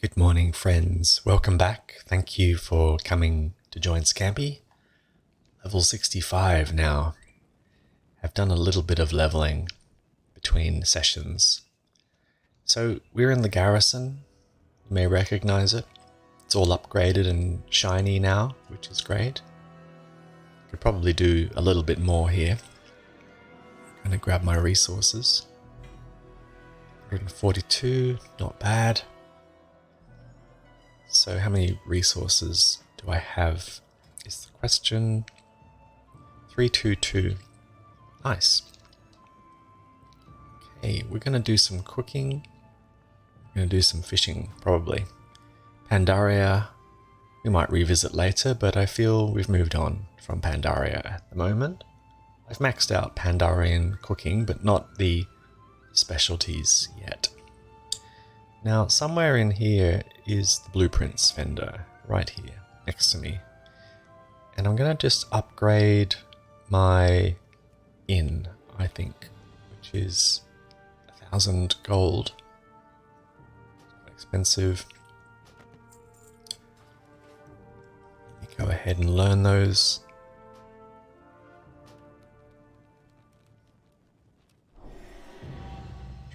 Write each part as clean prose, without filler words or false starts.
Good morning, friends. Welcome back. Thank you for coming to join Scampy. Level 65 now. I've done a little bit of leveling between sessions. So we're in the garrison. You may recognize it. It's all upgraded and shiny now, which is great. Could probably do a little bit more here. I'm going to grab my resources. 142, not bad. So how many resources do I have is the question. 322. Nice. Okay, we're going to do some cooking. We're going to do some fishing, probably. Pandaria, we might revisit later, but I feel we've moved on from Pandaria at the moment. I've maxed out Pandarian cooking, but not the specialties yet. Now, somewhere in here is the blueprints vendor, right here, next to me. And I'm going to just upgrade my inn, I think, which is 1,000 gold. Quite expensive. Let me go ahead and learn those.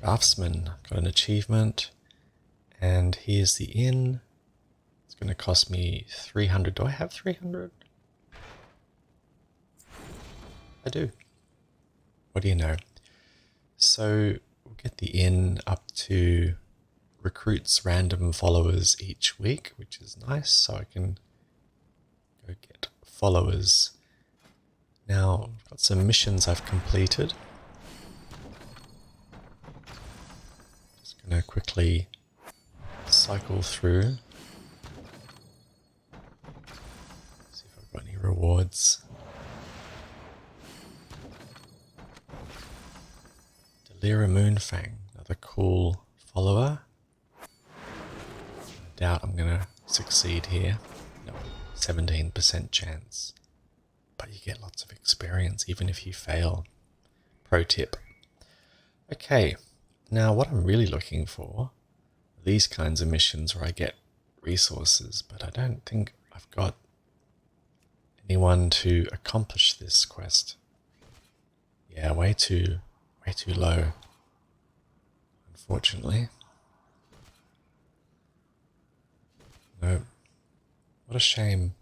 Draftsman, got an achievement. And here's the inn. It's going to cost me 300. Do I have 300? I do. What do you know? So we'll get the inn up to recruits random followers each week, which is nice. So I can go get followers. Now, I've got some missions I've completed. Just going to quickly cycle through. See if I've got any rewards. Delira Moonfang, another cool follower. I doubt I'm going to succeed here. No, 17% chance. But you get lots of experience even if you fail. Pro tip. Okay, now what I'm really looking for, these kinds of missions where I get resources, but I don't think I've got anyone to accomplish this quest. Yeah, way too low, unfortunately. No, what a shame.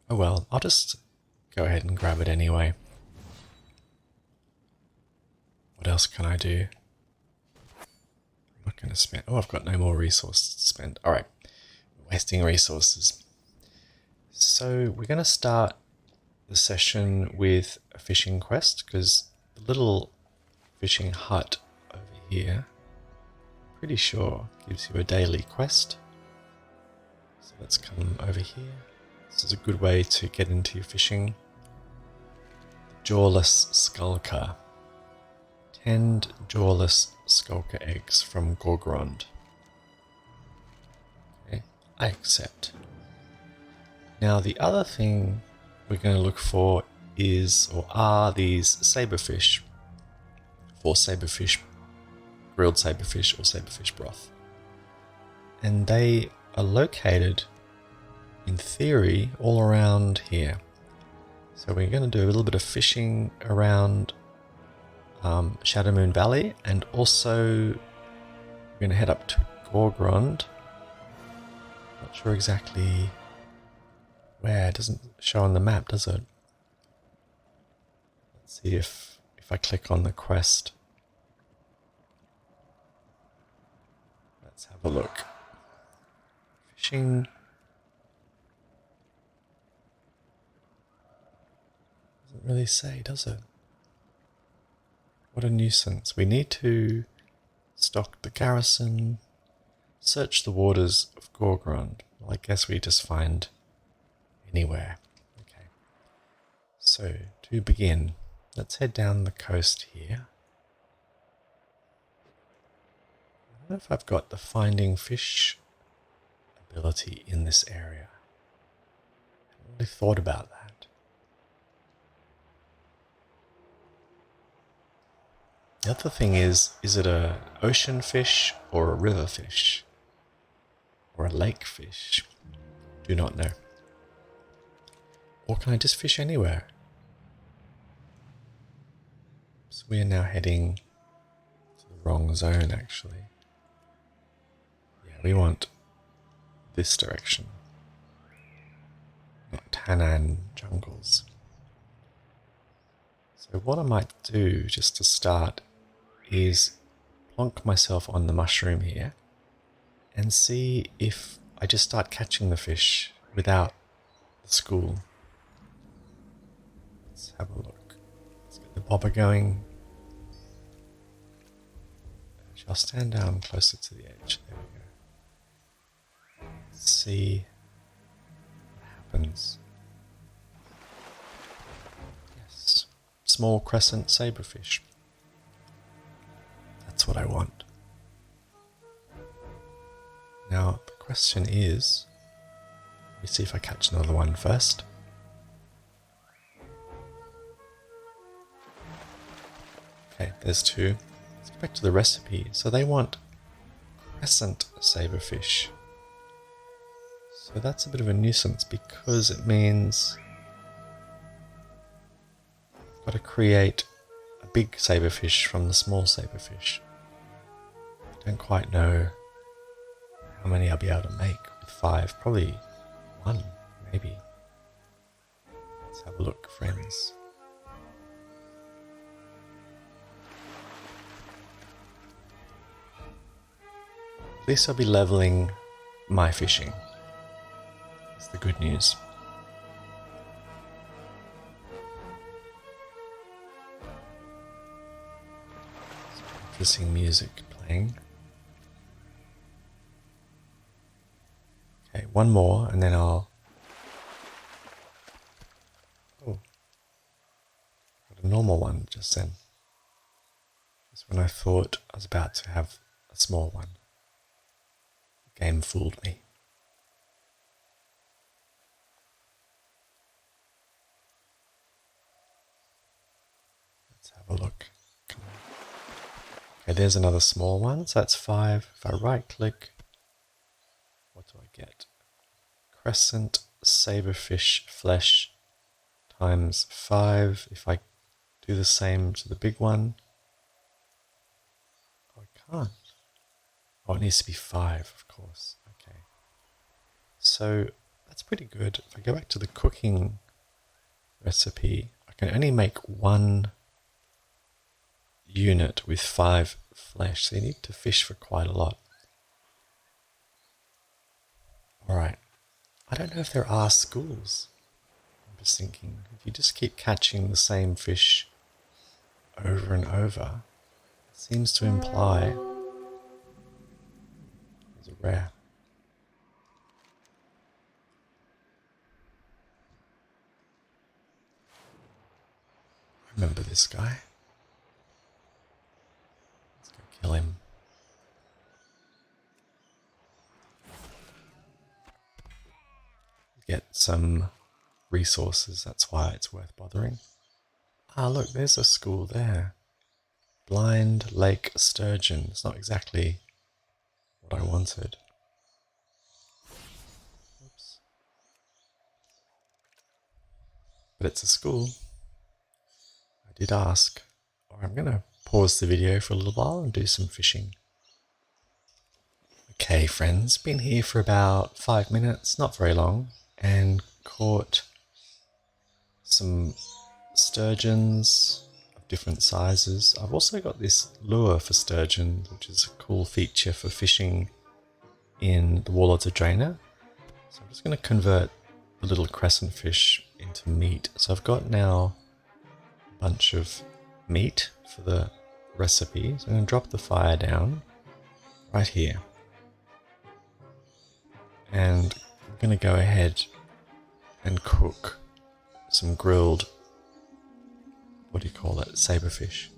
Oh well, I'll just go ahead and grab it anyway. What else can I do? I'm not going to spend... Oh, I've got no more resources to spend. Alright, wasting resources. So we're going to start the session with a fishing quest, because the little fishing hut over here, pretty sure, gives you a daily quest. So let's come over here. This is a good way to get into your fishing. The Jawless Skulker. 10 Jawless Skulker eggs from Gorgrond. Okay, I accept. Now the other thing we're going to look for is, or are, these saberfish. 4 saberfish, grilled saberfish or saberfish broth. And they are located, in theory, all around here. So we're going to do a little bit of fishing around Shadowmoon Valley, and also we're going to head up to Gorgrond. Not sure exactly where. It doesn't show on the map, does it? Let's see if I click on the quest. Let's have a look. Fishing. Doesn't really say, does it? What a nuisance. We need to stock the garrison, search the waters of Gorgrond. Well, I guess we just find anywhere. Okay. So, to begin, let's head down the coast here. I don't know if I've got the finding fish ability in this area. I haven't really thought about that. The other thing is it a ocean fish or a river fish? Or a lake fish? Do not know. Or can I just fish anywhere? So we are now heading to the wrong zone actually. Yeah, we want this direction. Not Tannan jungles. So what I might do just to start is plonk myself on the mushroom here and see if I just start catching the fish without the school. Let's have a look. Let's get the bobber going. I'll stand down closer to the edge. There we go. Let's see what happens. Yes. Small crescent saberfish. That's what I want. Now, the question is, let me see if I catch another one first. Okay, there's two. Let's go back to the recipe. So they want crescent saberfish. So that's a bit of a nuisance because it means I've got to create a big saberfish from the small saberfish. I don't quite know how many I'll be able to make with 5. Probably 1, maybe. Let's have a look, friends. At least I'll be leveling my fishing. That's the good news. Some interesting music playing. Okay, one more and then I'll... Oh, got a normal one just then. Just when I thought I was about to have a small one. The game fooled me. Let's have a look. Come on. Okay, there's another small one, so that's 5. If I right click, what do I get? Crescent saberfish flesh times 5. If I do the same to the big one, oh, I can't. Oh, it needs to be 5, of course. Okay. So that's pretty good. If I go back to the cooking recipe, I can only make 1 unit with 5 flesh. So you need to fish for quite a lot. Alright. I don't know if there are schools. I'm just thinking, if you just keep catching the same fish over and over, it seems to imply there's a rare. I remember this guy. Let's go kill him. Get some resources, that's why it's worth bothering. Ah, look, there's a school there. Blind Lake Sturgeon. It's not exactly what I wanted. Oops. But it's a school. I did ask. Or I'm going to pause the video for a little while and do some fishing. Okay, friends, been here for about 5 minutes, not very long, and caught some sturgeons of different sizes. I've also got this lure for sturgeon, which is a cool feature for fishing in the Warlords of Draenor. So I'm just going to convert the little crescent fish into meat. So I've got now a bunch of meat for the recipe. So I'm going to drop the fire down right here. And I'm going to go ahead and cook some grilled, what do you call it, saberfish.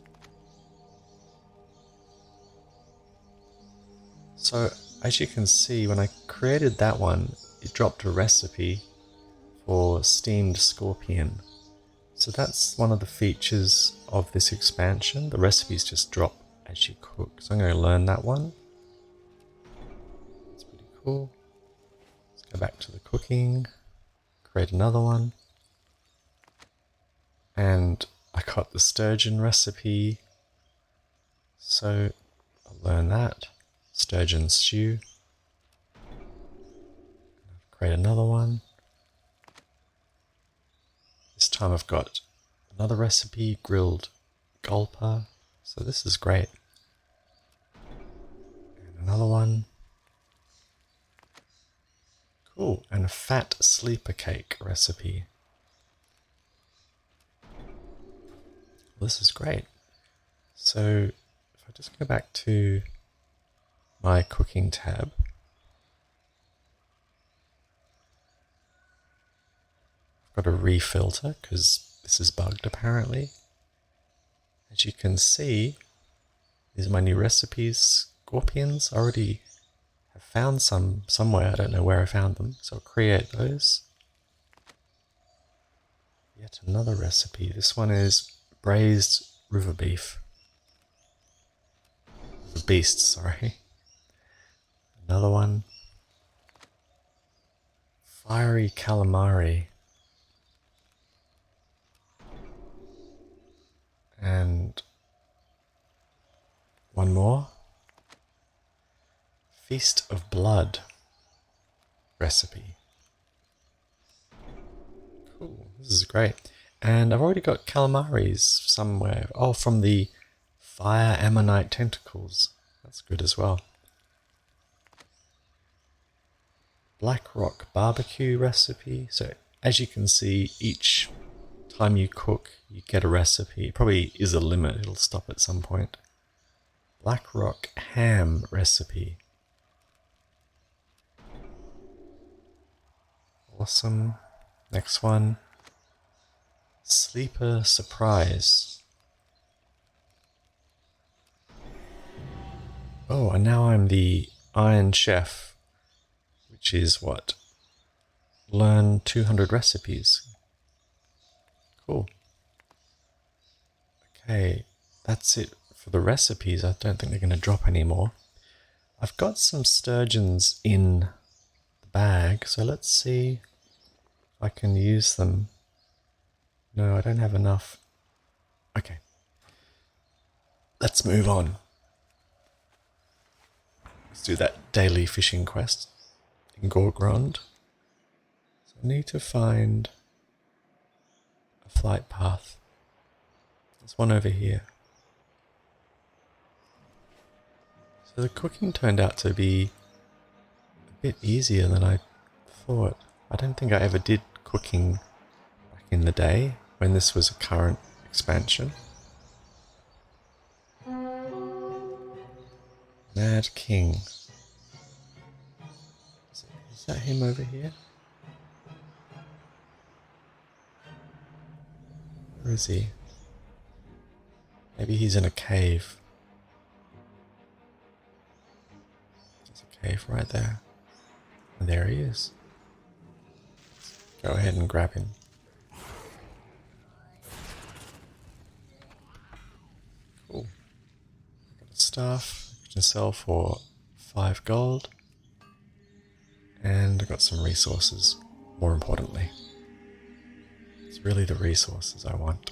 So as you can see, when I created that one, it dropped a recipe for steamed scorpion. So that's one of the features of this expansion. The recipes just drop as you cook. So I'm going to learn that one. That's pretty cool. Let's go back to the cooking, create another one. And I got the sturgeon recipe. So I'll learn that. Sturgeon stew. Create another one. This time I've got another recipe, grilled gulper. So this is great. And another one. Cool. And a fat sleeper cake recipe. Well, this is great. So if I just go back to my cooking tab, I've got to refilter because this is bugged apparently. As you can see, these are my new recipes. Scorpions, I already have found some somewhere. I don't know where I found them, so I'll create those. Yet another recipe. This one is braised river beef. River beast, sorry. Another one. Fiery calamari. And one more. Feast of Blood recipe. Cool, this is great. And I've already got calamaris somewhere. Oh, from the fire ammonite tentacles. That's good as well. Black rock barbecue recipe. So as you can see, each time you cook, you get a recipe. It probably is a limit. It'll stop at some point. Black rock ham recipe. Awesome. Next one. Sleeper surprise. Oh, and now I'm the Iron Chef, which is what? Learn 200 recipes. Cool. Okay, that's it for the recipes. I don't think they're going to drop anymore. I've got some sturgeons in the bag, so let's see if I can use them. No, I don't have enough. Okay. Let's move on. Let's do that daily fishing quest in Gorgrond. So I need to find a flight path. There's one over here. So the cooking turned out to be a bit easier than I thought. I don't think I ever did cooking back in the day when this was a current expansion. Mad King. Is that him over here? Where is he? Maybe he's in a cave. There's a cave right there. And there he is. Go ahead and grab him. Cool. Got a staff I can sell for 5 gold. And I got some resources, more importantly. It's really the resources I want.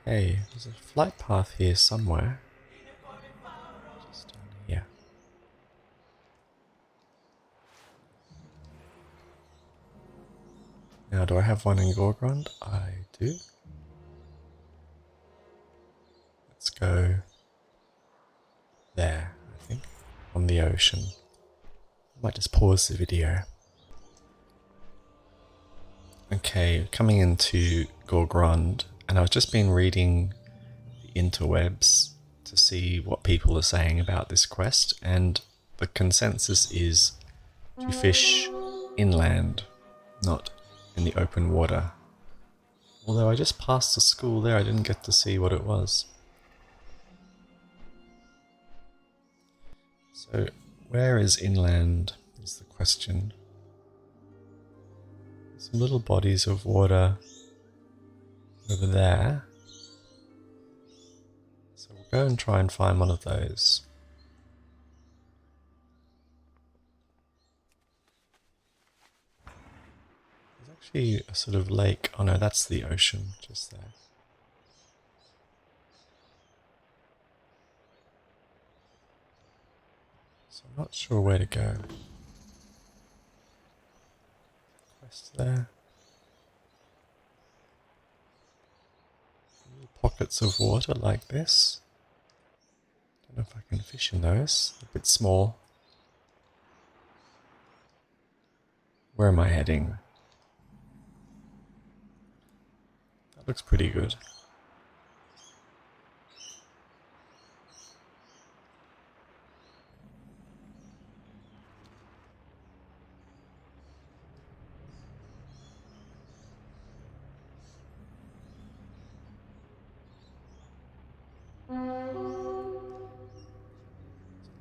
Okay, there's a flight path here somewhere. Just down here. Now, do I have one in Gorgrond? I do. Let's go there, I think, on the ocean. I might just pause the video. Okay, coming into Gorgrond, and I've just been reading the interwebs to see what people are saying about this quest, and the consensus is to fish inland, not in the open water. Although I just passed the school there, I didn't get to see what it was. So, where is inland is the question. some little bodies of water over there. So we'll go and try and find one of those. There's actually a sort of lake. Oh no, that's the ocean just there. So I'm not sure where to go. Quest there. Little pockets of water like this. Don't know if I can fish in those. A bit small. Where am I heading? That looks pretty good.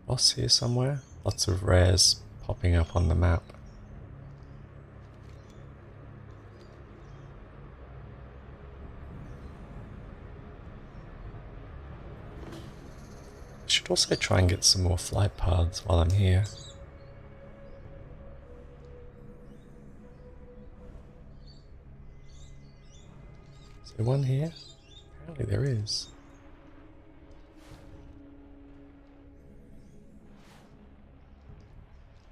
Boss here somewhere. Lots of rares popping up on the map. I should also try and get some more flight paths while I'm here. Is there one here? Apparently there is.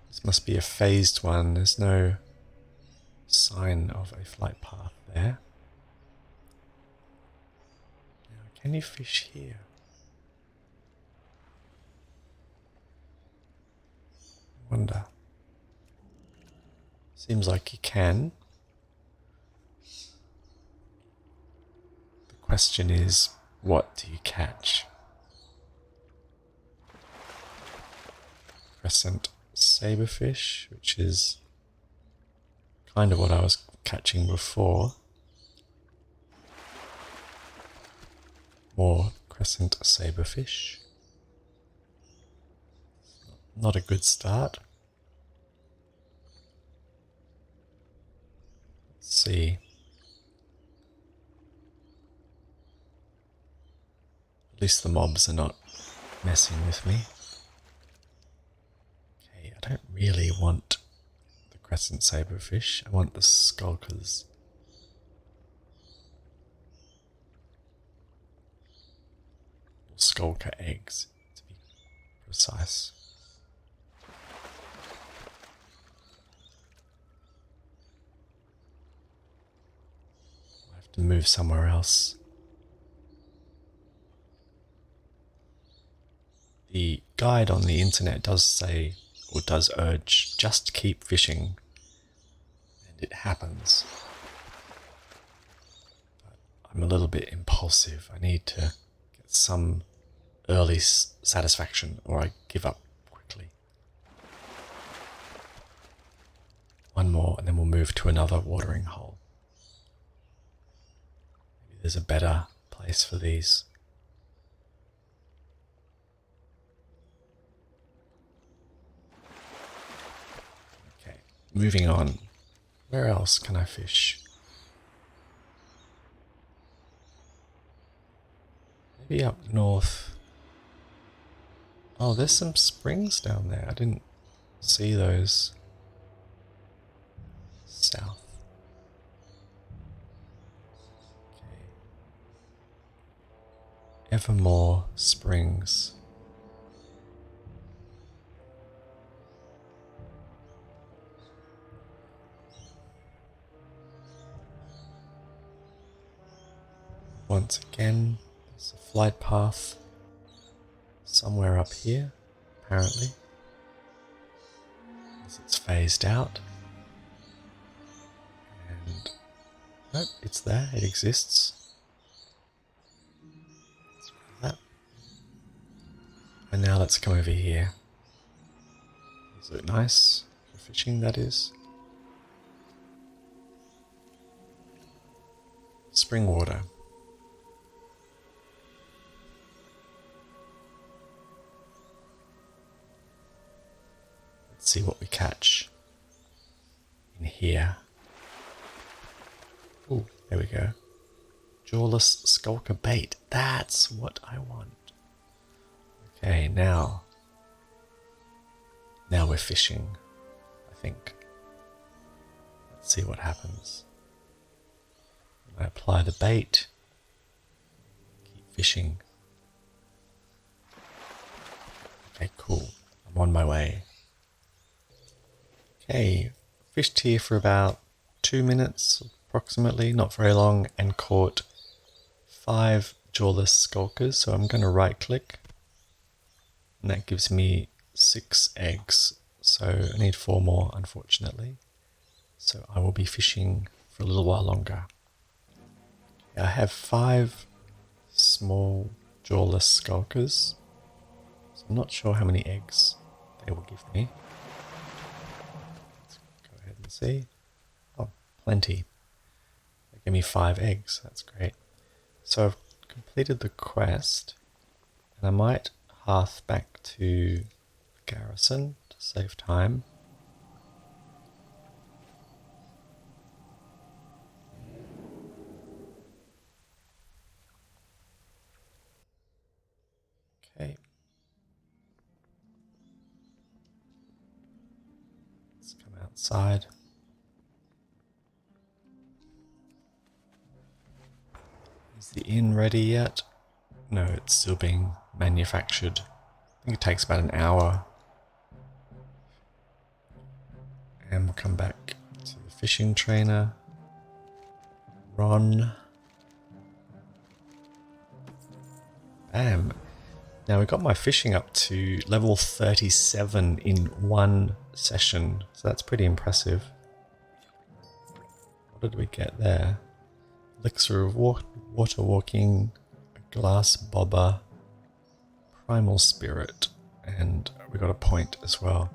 This must be a phased one. There's no sign of a flight path there. Now, can you fish here? I wonder. Seems like you can. The question is, what do you catch? Crescent saberfish, which is kind of what I was catching before. More crescent saberfish. Not a good start. Let's see. At least the mobs are not messing with me. Okay, I don't really want the crescent saberfish. I want the skulkers. Or skulker eggs, to be precise. I have to move somewhere else. The guide on the internet does say, or does urge, just keep fishing, and it happens. But I'm a little bit impulsive. I need to get some early satisfaction, or I give up quickly. One more, and then we'll move to another watering hole. Maybe there's a better place for these. Moving on. Where else can I fish? Maybe up north. Oh, there's some springs down there. I didn't see those. South. Okay. Evermore Springs. Once again, there's a flight path somewhere up here, apparently, as it's phased out. And nope, it's there, it exists. Let's grab that. And now let's come over here. These look nice for fishing, that is. Spring water. See what we catch in here. There we go. Jawless skulker bait. That's what I want. Okay, now we're fishing, I think. Let's see what happens. I apply the bait. Keep fishing. Okay, cool. I'm on my way. Okay, fished here for about 2 minutes approximately, not very long, and caught 5 jawless skulkers. So I'm going to right click, and that gives me 6 eggs. So I need 4 more, unfortunately. So I will be fishing for a little while longer. I have 5 small jawless skulkers. So I'm not sure how many eggs they will give me. Let's go ahead and see. Oh, plenty. They give me 5 eggs. That's great. So I've completed the quest, and I might hearth back to garrison to save time. Okay. Let's come outside. Is the inn ready yet? No, it's still being manufactured. I think it takes about an hour. And we'll come back to the fishing trainer. Ron. Bam. Now we got my fishing up to level 37 in 1 session. So that's pretty impressive. What did we get there? Elixir of water walking, a glass bobber, primal spirit, and we got a point as well.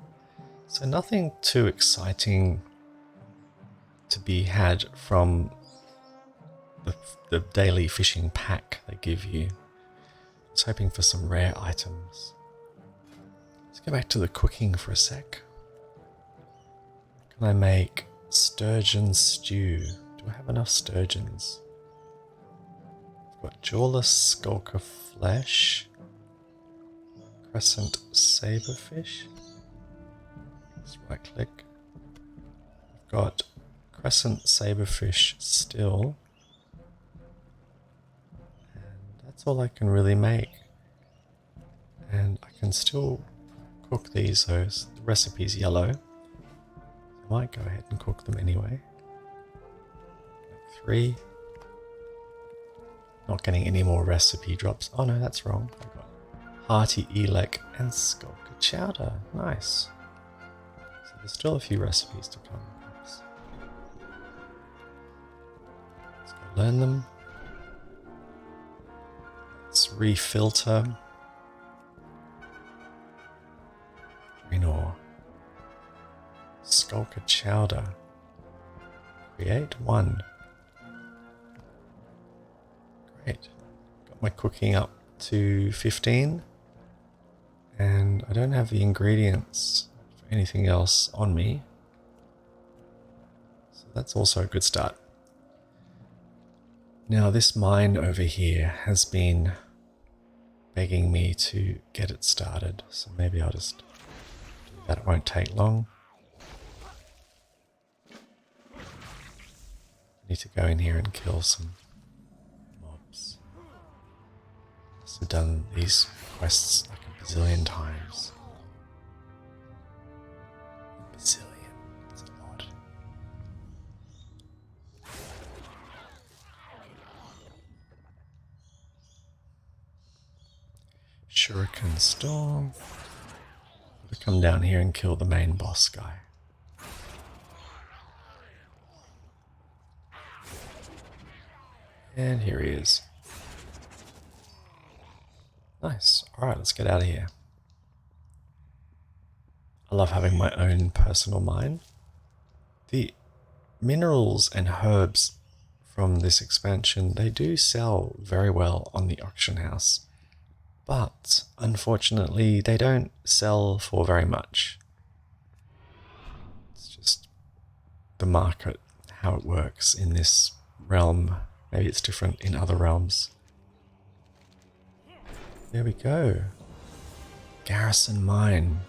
So nothing too exciting to be had from the daily fishing pack they give you. I was hoping for some rare items. Let's go back to the cooking for a sec. Can I make sturgeon stew? Do I have enough sturgeons? I've got jawless skulker flesh, crescent saberfish. Let's right click. I've got crescent saberfish still. And that's all I can really make. And I can still cook these, so the recipe's yellow. I might go ahead and cook them anyway. 3. Not getting any more recipe drops. Oh no, that's wrong. I got hearty elec and skulker chowder. Nice. So there's still a few recipes to come, perhaps. Let's go learn them. Let's refilter. Green ore. Skulker chowder. Create 1. Great. Got my cooking up to 15. And I don't have the ingredients for anything else on me. So that's also a good start. Now this mine over here has been begging me to get it started. So maybe I'll just do that. It won't take long. I need to go in here and kill some mobs. I've done these quests like a bazillion times. Bazillion. That's a lot. Shuriken Storm. I'll come down here and kill the main boss guy. And here he is. Nice. Alright, let's get out of here. I love having my own personal mine. The minerals and herbs from this expansion, they do sell very well on the auction house. But, unfortunately, they don't sell for very much. It's just the market, how it works in this realm. Maybe it's different in other realms. There we go. Garrison Mine.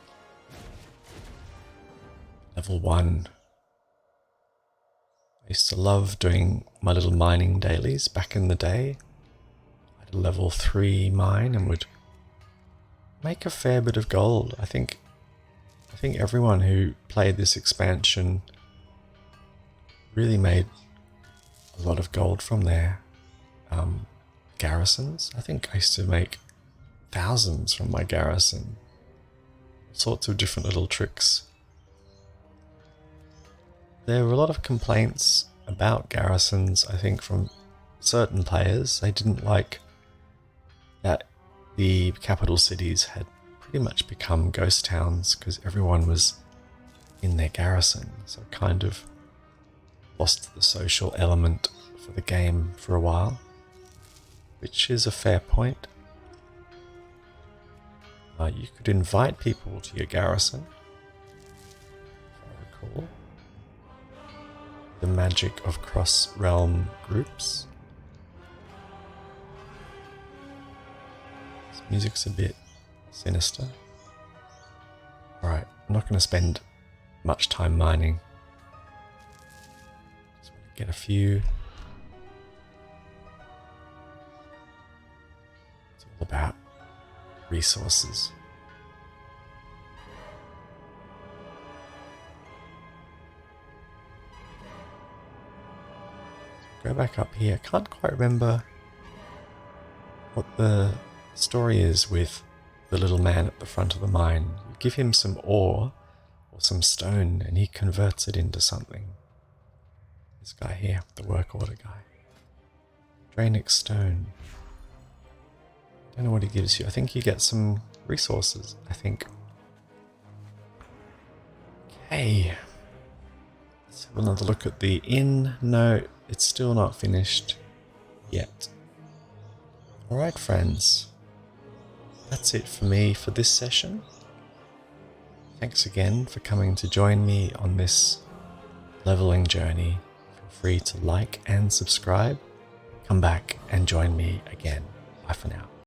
Level 1. I used to love doing my little mining dailies back in the day. I had a level 3 mine and would make a fair bit of gold. I think everyone who played this expansion really made a lot of gold from their garrisons. I think I used to make thousands from my garrison. All sorts of different little tricks. There were a lot of complaints about garrisons, I think, from certain players. They didn't like that the capital cities had pretty much become ghost towns because everyone was in their garrison, so it kind of lost the social element for the game for a while, which is a fair point. You could invite people to your garrison, if I recall. The magic of cross-realm groups. This music's a bit sinister. Alright, I'm not going to spend much time mining. Just want to get a few. It's all about resources. Go back up here. I can't quite remember what the story is with the little man at the front of the mine. You give him some ore or some stone and he converts it into something. This guy here, the work order guy. Drainic stone. I don't know what he gives you. I think you get some resources, I think. Okay. Let's have another look at the inn. No, it's still not finished yet. Alright, friends. That's it for me for this session. Thanks again for coming to join me on this leveling journey. Feel free to like and subscribe. Come back and join me again. Bye for now.